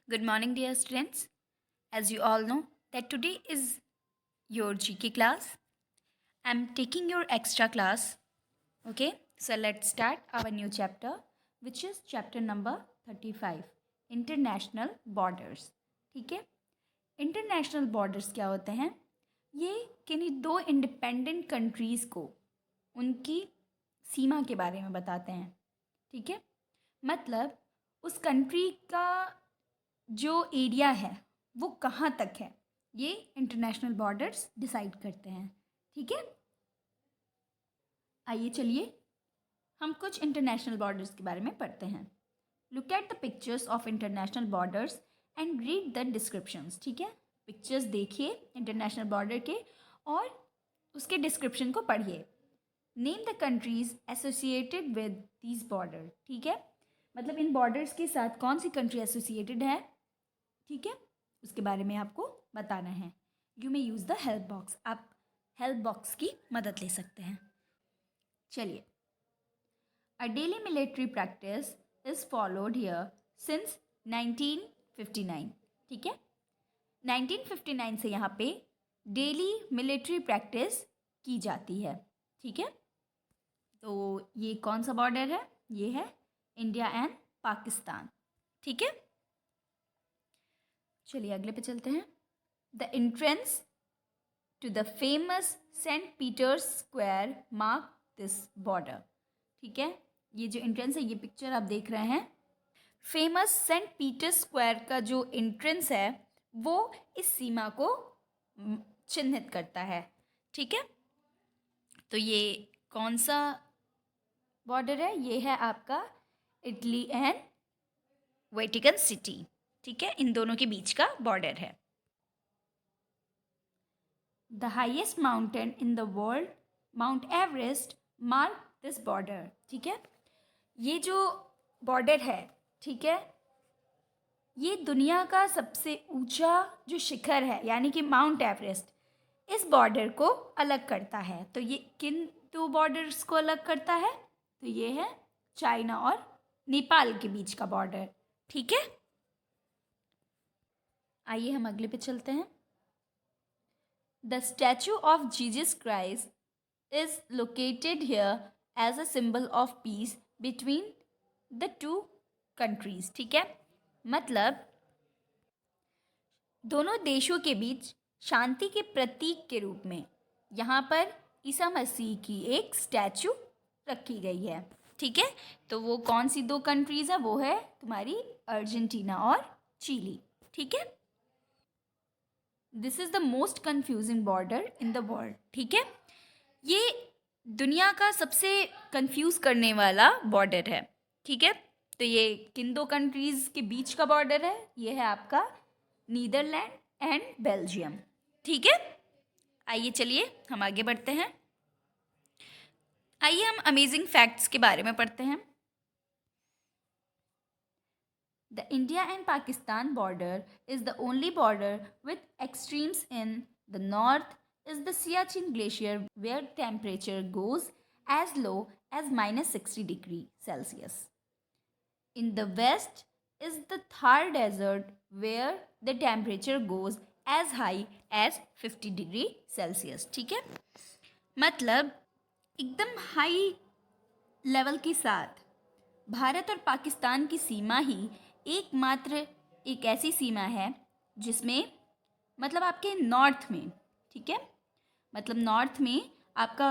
Good morning, dear students. As you all know, that today is your GK class. I'm taking your extra class. Okay, so let's start our new chapter, which is chapter number 35, International Borders. ठीक है, international borders क्या होते हैं? ये किन्हीं दो independent countries को उनकी सीमा के बारे में बताते हैं. ठीक है, मतलब उस कंट्री का जो एरिया है वो कहाँ तक है, ये इंटरनेशनल बॉर्डर्स डिसाइड करते हैं. ठीक है, आइए चलिए हम कुछ इंटरनेशनल बॉर्डर्स के बारे में पढ़ते हैं. Look at the pictures of international borders and read the descriptions. ठीक है, पिक्चर्स देखिए इंटरनेशनल बॉर्डर के और उसके डिस्क्रिप्शन को पढ़िए. Name the countries associated with these border. ठीक है, मतलब इन बॉर्डर्स के साथ कौन सी कंट्री एसोसिएटेड है. ठीक है, उसके बारे में आपको बताना है. You may use the help box. आप हेल्प बॉक्स की मदद ले सकते हैं. चलिए, अ daily military practice is followed here since 1959. ठीक है, 1959 से यहाँ पे डेली मिलिट्री प्रैक्टिस की जाती है. ठीक है, तो ये कौन सा बॉर्डर है? ये है इंडिया एंड पाकिस्तान. ठीक है, चलिए अगले पे चलते हैं. The entrance to the famous Saint Peter's Square mark this border. ठीक है, ये जो एंट्रेंस है, ये पिक्चर आप देख रहे हैं, फेमस सेंट पीटर्स स्क्वायर का जो एंट्रेंस है वो इस सीमा को चिन्हित करता है. ठीक है, तो ये कौन सा बॉर्डर है? ये है आपका इटली एंड वेटिकन सिटी. ठीक है, इन दोनों के बीच का बॉर्डर है. The highest mountain in the world, mount Everest, mark this border. ठीक है, ये जो बॉर्डर है, ठीक है, ये दुनिया का सबसे ऊंचा जो शिखर है यानी कि माउंट एवरेस्ट, इस बॉर्डर को अलग करता है. तो ये किन दो बॉर्डर्स को अलग करता है? तो ये है चाइना और नेपाल के बीच का बॉर्डर. ठीक है, आइए हम अगले पे चलते हैं. The statue of Jesus Christ is located here as a symbol of peace between the two countries. ठीक है, मतलब दोनों देशों के बीच शांति के प्रतीक के रूप में यहाँ पर ईसा मसीह की एक स्टैचू रखी गई है. ठीक है, तो वो कौन सी दो कंट्रीज़ है? वो है तुम्हारी अर्जेंटीना और चिली. ठीक है, this is the most confusing border in the world. ठीक है, ये दुनिया का सबसे कंफ्यूज करने वाला बॉर्डर है. ठीक है, तो ये किन दो कंट्रीज़ के बीच का बॉर्डर है? ये है आपका नीदरलैंड एंड बेल्जियम. ठीक है, आइए चलिए हम आगे बढ़ते हैं. आइए हम अमेजिंग फैक्ट्स के बारे में पढ़ते हैं. The India and Pakistan border is the only border with extremes. In the north is the Siachen Glacier where temperature goes as low as -60°C. In the west is the Thar Desert where the temperature goes as high as 50°C. ठीक है, मतलब एकदम high level के साथ भारत और पाकिस्तान की सीमा ही एकमात्र एक ऐसी सीमा है जिसमें मतलब आपके नॉर्थ में, ठीक है, मतलब नॉर्थ में आपका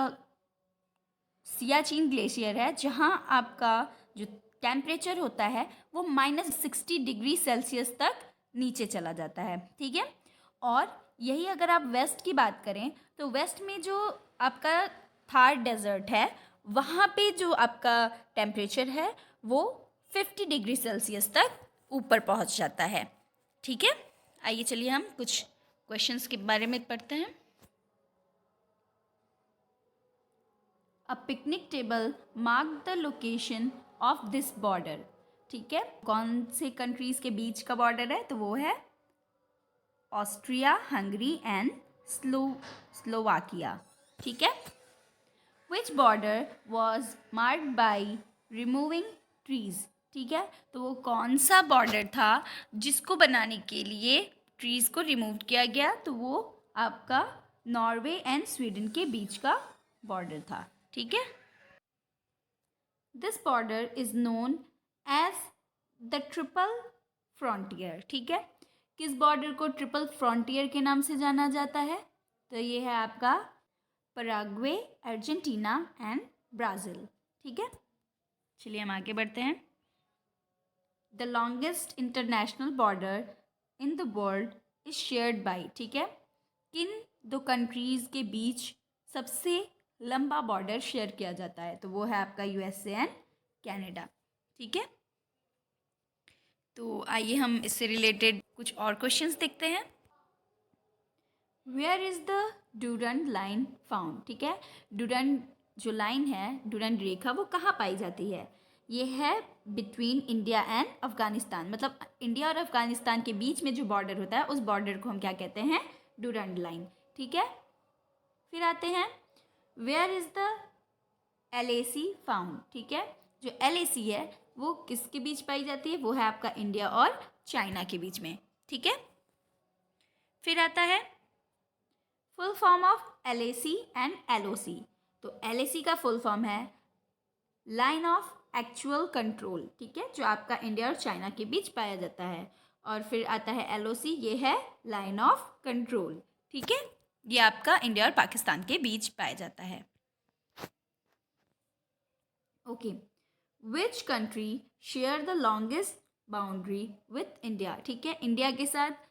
सियाचिन ग्लेशियर है जहाँ आपका जो टेम्परेचर होता है वो -60°C तक नीचे चला जाता है. ठीक है, और यही अगर आप वेस्ट की बात करें तो वेस्ट में जो आपका थार डेजर्ट है वहाँ पे जो आपका टेम्परेचर है वो 50°C तक ऊपर पहुँच जाता है. ठीक है, आइए चलिए हम कुछ क्वेश्चंस के बारे में पढ़ते हैं. A picnic table mark the location of this border. ठीक है, कौन से कंट्रीज़ के बीच का बॉर्डर है? तो वो है ऑस्ट्रिया, हंगरी एंड स्लोवाकिया. ठीक है, which border was marked by removing trees. ठीक है, तो वो कौन सा बॉर्डर था जिसको बनाने के लिए ट्रीज़ को रिमूव किया गया? तो वो आपका नॉर्वे एंड स्वीडन के बीच का बॉर्डर था। ठीक है, this border is known as the triple frontier. ठीक है, किस बॉर्डर को ट्रिपल फ्रंटियर के नाम से जाना जाता है? तो ये है आपका पराग्वे, अर्जेंटीना एंड ब्राज़ील। ठीक है, चलिए हम आगे बढ़ते हैं। The longest international border in the world is shared by. ठीक है, किन दो कंट्रीज़ के बीच सबसे लंबा बॉर्डर शेयर किया जाता है? तो वो है आपका यूएसए एंड कनाडा। ठीक है, तो आइए हम इससे रिलेटेड कुछ और क्वेश्चंस देखते हैं। Where is the Durand line found? ठीक है, डूरंड जो लाइन है, डूरंड रेखा, वो कहाँ पाई जाती है? ये है बिटवीन इंडिया एंड अफ़गानिस्तान, मतलब इंडिया और अफ़गानिस्तान के बीच में जो बॉर्डर होता है उस बॉर्डर को हम क्या कहते हैं? Durand line. ठीक है, फिर आते हैं where is the LAC found? ठीक है, जो LAC है वो किसके बीच पाई जाती है? वो है आपका इंडिया और चाइना के बीच में। ठीक है, फिर आता है full form of LAC and LOC। तो LAC का फुल फॉर्म है लाइन ऑफ एक्चुअल कंट्रोल। ठीक है, जो आपका इंडिया और चाइना के बीच पाया जाता है। और फिर आता है LOC, ये है लाइन ऑफ कंट्रोल। ठीक है, ये आपका इंडिया और पाकिस्तान के बीच पाया जाता है। Okay, which country share the longest boundary with India? ठीक है, इंडिया के साथ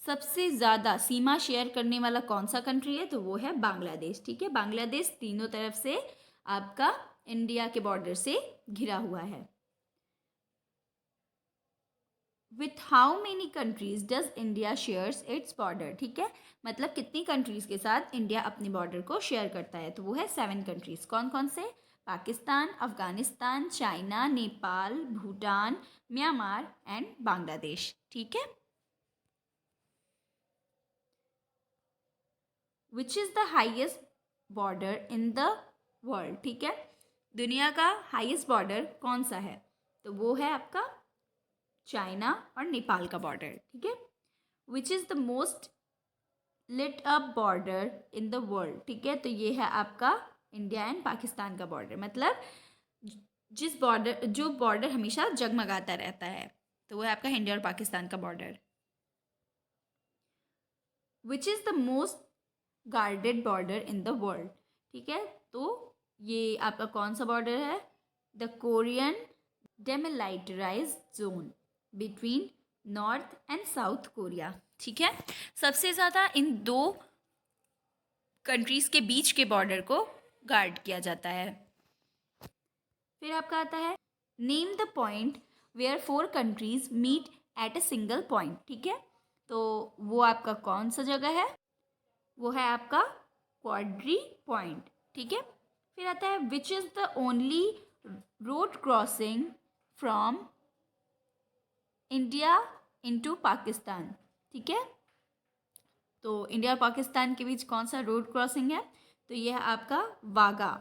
सबसे ज़्यादा सीमा शेयर करने वाला कौन सा कंट्री है? तो वो है बांग्लादेश। ठीक है, बांग्लादेश तीनों तरफ से आपका इंडिया के बॉर्डर से घिरा हुआ है। With how many countries does India shares its border? ठीक है, मतलब कितनी कंट्रीज के साथ इंडिया अपने बॉर्डर को शेयर करता है? तो वो है 7 कंट्रीज। कौन कौन से? Pakistan, Afghanistan, China, Nepal, Bhutan, Myanmar and Bangladesh. ठीक है, which is the highest border in the world? ठीक है, दुनिया का हाईएस्ट बॉर्डर कौन सा है? तो वो है आपका चाइना और नेपाल का बॉर्डर। ठीक है, which is the most lit up border in the world? ठीक है, तो ये है आपका इंडिया एंड पाकिस्तान का बॉर्डर, मतलब जिस बॉर्डर जो बॉर्डर हमेशा जगमगाता रहता है, तो वो है आपका इंडिया और पाकिस्तान का border. Which is the most guarded border in the world? ठीक है, तो ये आपका कौन सा बॉर्डर है? The Korean demilitarised zone between North and South Korea. ठीक है, सबसे ज़्यादा इन दो कंट्रीज़ के बीच के बॉर्डर को गार्ड किया जाता है। फिर आपका आता है name the point where 4 countries meet at a single point. ठीक है, तो वो आपका कौन सा जगह है? वो है आपका क्वाड्री पॉइंट। ठीक है, फिर आता है which is the only road crossing from India into Pakistan? ठीक है, तो इंडिया और पाकिस्तान के बीच कौन सा रोड क्रॉसिंग है? तो ये है आपका वाघा।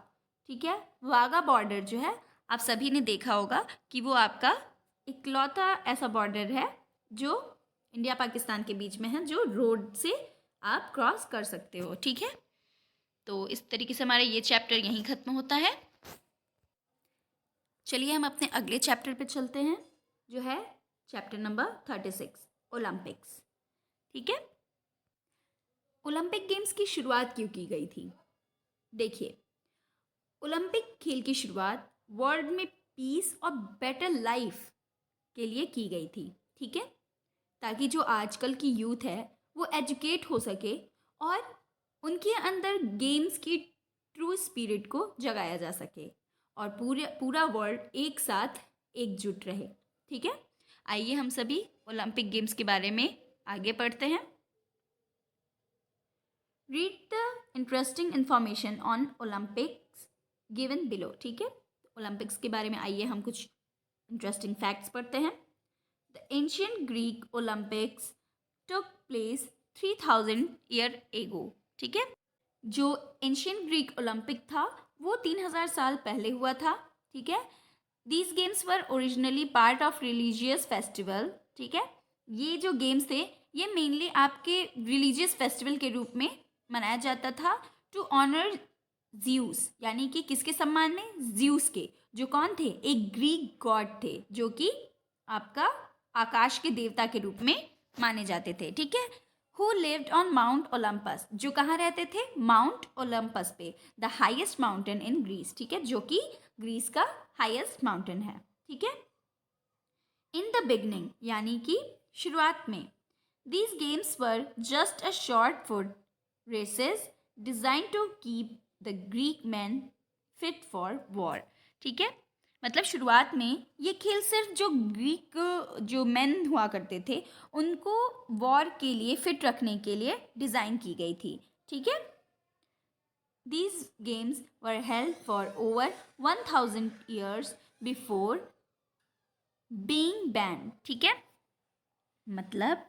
ठीक है, वाघा बॉर्डर जो है आप सभी ने देखा होगा कि वो आपका इकलौता ऐसा बॉर्डर है जो इंडिया पाकिस्तान के बीच में है, जो रोड से आप क्रॉस कर सकते हो। ठीक है, तो इस तरीके से हमारा ये चैप्टर यहीं ख़त्म होता है। चलिए हम अपने अगले चैप्टर पे चलते हैं, जो है चैप्टर नंबर 36, ओलंपिक्स। ठीक है, ओलंपिक गेम्स की शुरुआत क्यों की गई थी? देखिए, ओलंपिक खेल की शुरुआत वर्ल्ड में पीस और बेटर लाइफ के लिए की गई थी। ठीक है, ताकि जो आजकल की यूथ है वो एजुकेट हो सके और उनके अंदर गेम्स की ट्रू स्पिरिट को जगाया जा सके और पूरा वर्ल्ड एक साथ एकजुट रहे। ठीक है, आइए हम सभी ओलंपिक गेम्स के बारे में आगे पढ़ते हैं। Read the interesting information on Olympics given below. ठीक है, ओलंपिक्स के बारे में आइए हम कुछ इंटरेस्टिंग फैक्ट्स पढ़ते हैं। The ancient Greek Olympics took place 3000 year ago. ठीक है, जो एंशियंट ग्रीक ओलंपिक था वो 3000 साल पहले हुआ था। ठीक है, these games were originally part of religious festival, ठीक है। ये जो गेम्स थे ये मेनली आपके रिलीजियस फेस्टिवल के रूप में मनाया जाता था टू ऑनर ज्यूस, यानी कि किसके सम्मान में, ज्यूस के, जो कौन थे, एक ग्रीक गॉड थे, जो कि आपका आकाश के देवता के रूप में माने जाते थे, ठीक है। Who lived on Mount Olympus, जो कहाँ रहते थे, माउंट ओलंपस पे, the highest mountain in Greece, ठीक है, जो कि ग्रीस का हाईएस्ट माउंटेन है, ठीक है। इन द बिगनिंग, यानी कि शुरुआत में, these games were just a short foot races design to keep the Greek man fit for war, ठीक है। मतलब शुरुआत में ये खेल सिर्फ जो ग्रीक जो मैन हुआ करते थे उनको वॉर के लिए फिट रखने के लिए डिज़ाइन की गई थी, ठीक है। These games were held for over 1000 years before being banned, ठीक है। मतलब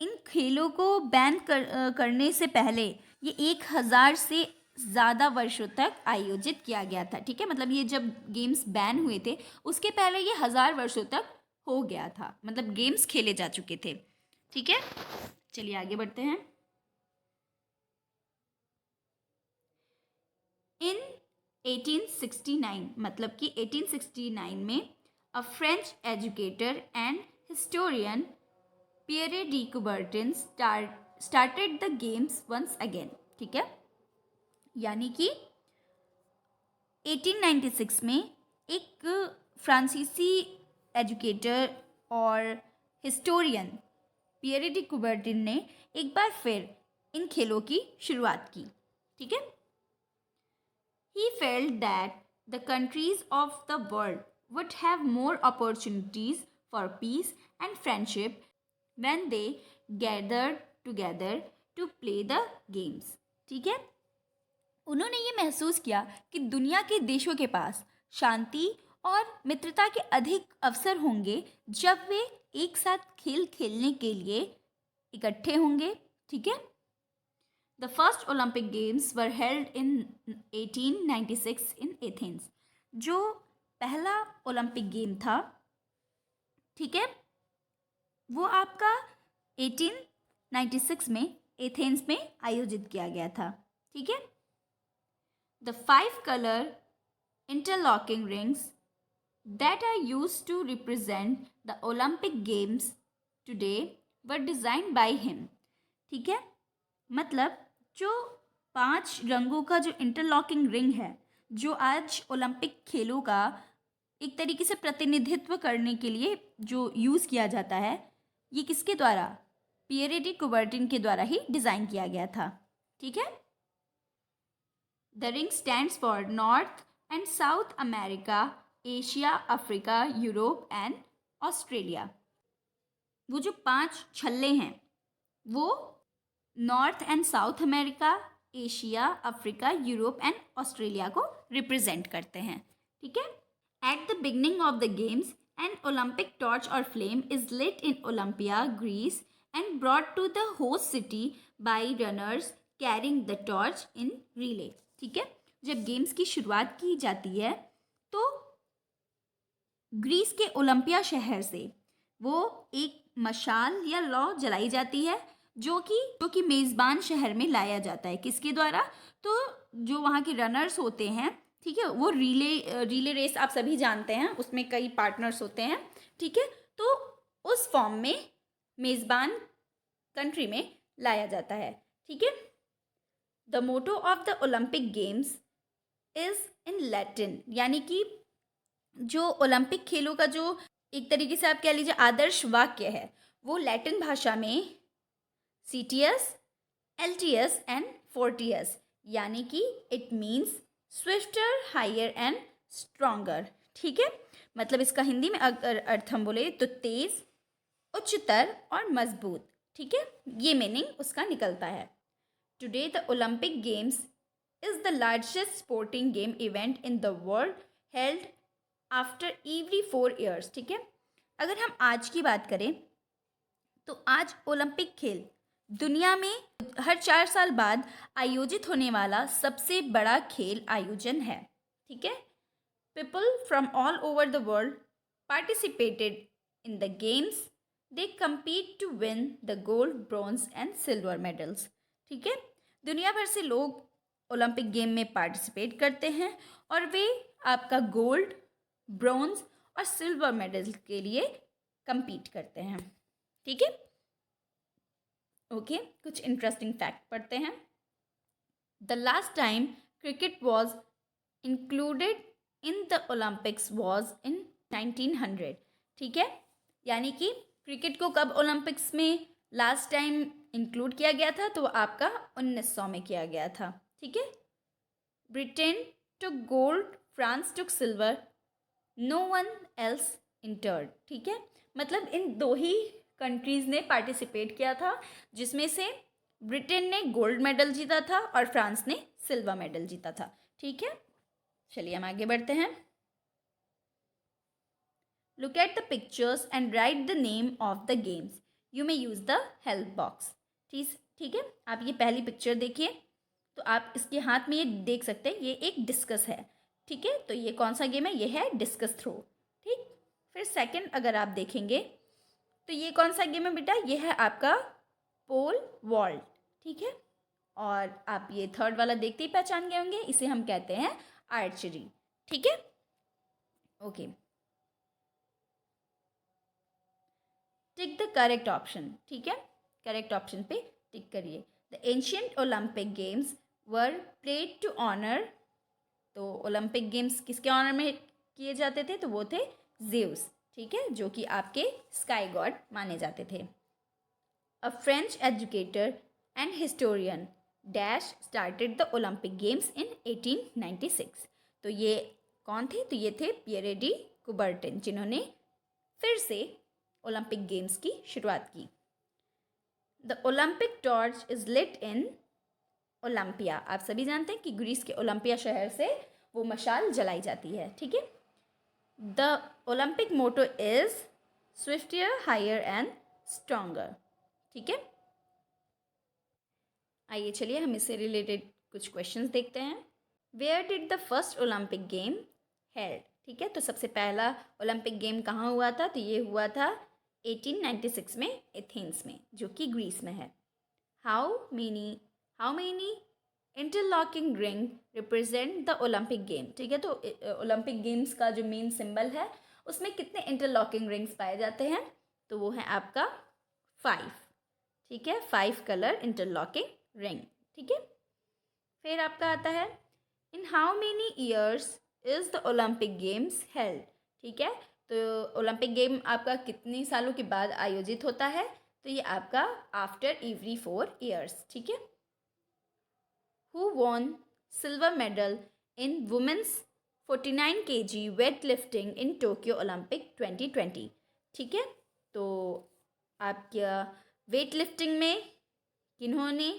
इन खेलों को बैन करने से पहले ये 1000 से ज़्यादा वर्षों तक आयोजित किया गया था, ठीक है। मतलब ये जब गेम्स बैन हुए थे उसके पहले ये 1000 वर्षों तक हो गया था, मतलब गेम्स खेले जा चुके थे, ठीक है। चलिए आगे बढ़ते हैं। इन 1869, मतलब कि 1869 में a French educator and historian Pierre de Coubertin started the games once again, ठीक है। यानी कि 1896 में एक फ्रांसीसी एजुकेटर और हिस्टोरियन पियरे डी कुबर्टिन ने एक बार फिर इन खेलों की शुरुआत की, ठीक है। He felt that the countries of the world would have more opportunities for peace and friendship when they gathered together to play the games, ठीक है। उन्होंने ये महसूस किया कि दुनिया के देशों के पास शांति और मित्रता के अधिक अवसर होंगे जब वे एक साथ खेल खेलने के लिए इकट्ठे होंगे, ठीक है। The first Olympic Games were held in 1896 in Athens. जो पहला ओलंपिक गेम था, ठीक है, वो आपका 1896 में एथेंस में आयोजित किया गया था, ठीक है। The 5 color interlocking rings that are used to represent the Olympic Games today were designed by him, ठीक है। मतलब जो 5 रंगों का जो इंटरलॉकिंग रिंग है जो आज ओलंपिक खेलों का एक तरीके से प्रतिनिधित्व करने के लिए जो यूज़ किया जाता है, ये किसके द्वारा, पियरे डी कुबर्टिन के द्वारा ही डिज़ाइन किया गया था, ठीक है। The ring stands for North and South America, Asia, Africa, Europe and Australia. वो जो 5 छल्ले हैं वो North and South America, Asia, Africa, Europe and Australia को रिप्रेजेंट करते हैं, ठीक है। At the beginning of the games an Olympic torch और flame is lit in Olympia, Greece and brought to the host city by runners carrying the torch in relay, ठीक है। जब games की शुरुआत की जाती है तो ग्रीस के ओलंपिया शहर से वो एक मशाल या लौ जलाई जाती है जो कि मेज़बान शहर में लाया जाता है, किसके द्वारा, तो जो वहाँ के रनर्स होते हैं, ठीक है, वो रिले रेस आप सभी जानते हैं, उसमें कई पार्टनर्स होते हैं, ठीक है। तो उस फॉर्म में मेज़बान कंट्री में लाया जाता है, ठीक है। The motto of the Olympic games is in Latin, यानी कि जो ओलंपिक खेलों का जो एक तरीके से आप कह लीजिए आदर्श वाक्य है वो लैटिन भाषा में सीटियस, एल्टियस एंड फोर्टियस, यानी कि it means swifter, higher and stronger, ठीक है। मतलब इसका हिंदी में अगर अर्थ हम बोले तो तेज, उच्चतर और मजबूत, ठीक है, ये मीनिंग उसका निकलता है। Today the Olympic games is the largest sporting game event in the world held after every 4 years, ठीक है। अगर हम आज की बात करें तो आज ओलंपिक खेल दुनिया में हर 4 साल बाद आयोजित होने वाला सबसे बड़ा खेल आयोजन है, ठीक है। People from all over the world participated in the games. They compete to win the gold, bronze and silver medals. ठीक है, दुनिया भर से लोग ओलंपिक गेम में पार्टिसिपेट करते हैं और वे आपका गोल्ड, ब्रॉन्ज और सिल्वर मेडल के लिए compete करते हैं. ठीक है, ओके, कुछ इंटरेस्टिंग फैक्ट पढ़ते हैं. The last time cricket was included in the Olympics was in 1900. ठीक है, यानी कि क्रिकेट को कब ओलंपिक्स में लास्ट टाइम इंक्लूड किया गया था, तो आपका 1900 में किया गया था. ठीक है, Britain took gold, France took silver, no one else entered. ठीक है, मतलब इन दो ही कंट्रीज़ ने पार्टिसिपेट किया था, जिसमें से ब्रिटेन ने गोल्ड मेडल जीता था और फ्रांस ने सिल्वर मेडल जीता था. ठीक है, चलिए हम आगे बढ़ते हैं. Look at the pictures and right the name of the games. You may use the help box. ठीक है, आप ये पहली पिक्चर देखिए, तो आप इसके हाथ में ये देख सकते हैं, ये एक डिस्कस है. ठीक है, तो ये कौन सा गेम है, ये है डिस्कस थ्रो. ठीक, फिर सेकंड अगर आप देखेंगे तो ये कौन सा गेम है बेटा, ये है आपका पोल वॉल्ट. ठीक है, और आप ये थर्ड वाला देखते ही पहचान गए होंगे, इसे हम कहते हैं आर्चरी. ठीक है, okay, tick the correct option. ठीक है, करेक्ट ऑप्शन पे टिक करिए. The ancient Olympic games were played to honour. तो ओलंपिक गेम्स किसके ऑनर में किए जाते थे, तो वो थे ज़ेउस. ठीक है, जो कि आपके स्काई गॉड माने जाते थे. A French educator and historian dash started the Olympic games in 1896. तो ये कौन थे, तो ये थे पियरे डी कुबर्टिन, जिन्होंने फिर से ओलंपिक गेम्स की शुरुआत की. The Olympic torch is lit in Olympia. आप सभी जानते हैं कि ग्रीस के ओलंपिया शहर से वो मशाल जलाई जाती है. ठीक है, the Olympic motto is swifter, higher and stronger. ठीक है, आइए चलिए हम इससे रिलेटेड कुछ क्वेश्चंस देखते हैं. Where did the first Olympic game held. ठीक है, तो सबसे पहला ओलंपिक गेम कहाँ हुआ था, तो ये हुआ था 1896 में एथेंस में, जो कि ग्रीस में है. How many interlocking ring represent the Olympic game. ठीक है, तो ओलंपिक गेम्स का जो मेन सिंबल है उसमें कितने इंटरलॉकिंग रिंग्स पाए जाते हैं, तो वो है आपका 5. ठीक है, 5 कलर इंटरलॉकिंग रिंग. ठीक है, फिर आपका आता है in how many years is the Olympic games held. ठीक है, तो ओलंपिक गेम आपका कितने सालों के बाद आयोजित होता है, तो ये आपका आफ्टर एवरी 4 ईयर्स. ठीक है, who von silver medal in women's 49 kg weight lifting in Tokyo Olympic 2020. ठीक है, तो आपका वेट लिफ्टिंग में किन्होंने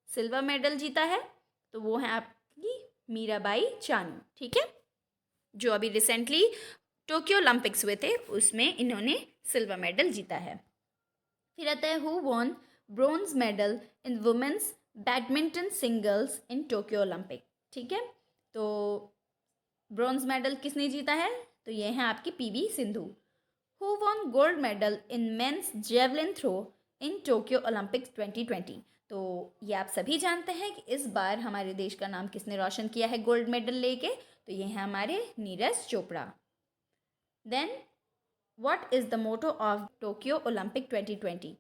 सिल्वर मेडल जीता है, तो वो है आपकी मीराबाई चानू. ठीक है, जो अभी रिसेंटली टोक्यो ओलंपिक्स हुए थे उसमें इन्होंने सिल्वर मेडल जीता है. फिर आता है who won bronze medal in women's badminton singles in Tokyo Olympic. ठीक है, तो ब्रोंज मेडल किसने जीता है, तो ये है आपकी PV Sindhu. Who won gold medal in men's javelin throw in Tokyo Olympics 2020. तो ये आप सभी जानते हैं कि इस बार हमारे देश का नाम किसने रोशन किया है गोल्ड मेडल लेके, तो ये है हमारे Neeraj Chopra. Then what is the motto of Tokyo Olympic 2020.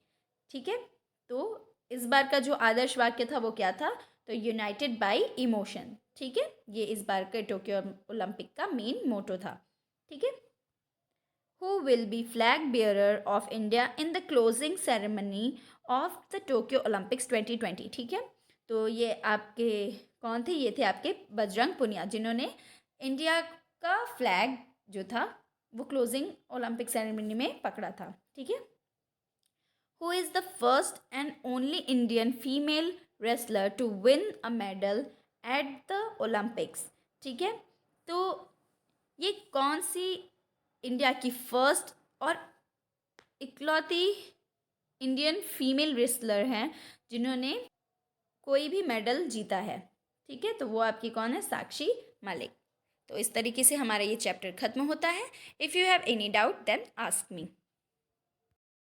ठीक है, तो इस बार का जो आदर्श वाक्य था वो क्या था, तो यूनाइटेड बाय इमोशन. ठीक है, ये इस बार के टोक्यो ओलंपिक का मेन मोटो था. ठीक है, who will be flag bearer of India in the closing ceremony of the Tokyo Olympics 2020. ठीक है, तो ये आपके कौन थे, ये थे आपके बजरंग पुनिया, जिन्होंने इंडिया का फ्लैग जो था वो क्लोजिंग ओलंपिक सेरेमनी में पकड़ा था. ठीक है, who is the first and only Indian female wrestler to win a medal at the Olympics. ठीक है, तो ये कौन सी इंडिया की फर्स्ट और इकलौती इंडियन फीमेल रेसलर हैं जिन्होंने कोई भी मेडल जीता है. ठीक है, तो वो आपकी कौन है, साक्षी मलिक. तो इस तरीके से हमारा ये चैप्टर ख़त्म होता है. If you have any doubt then ask me.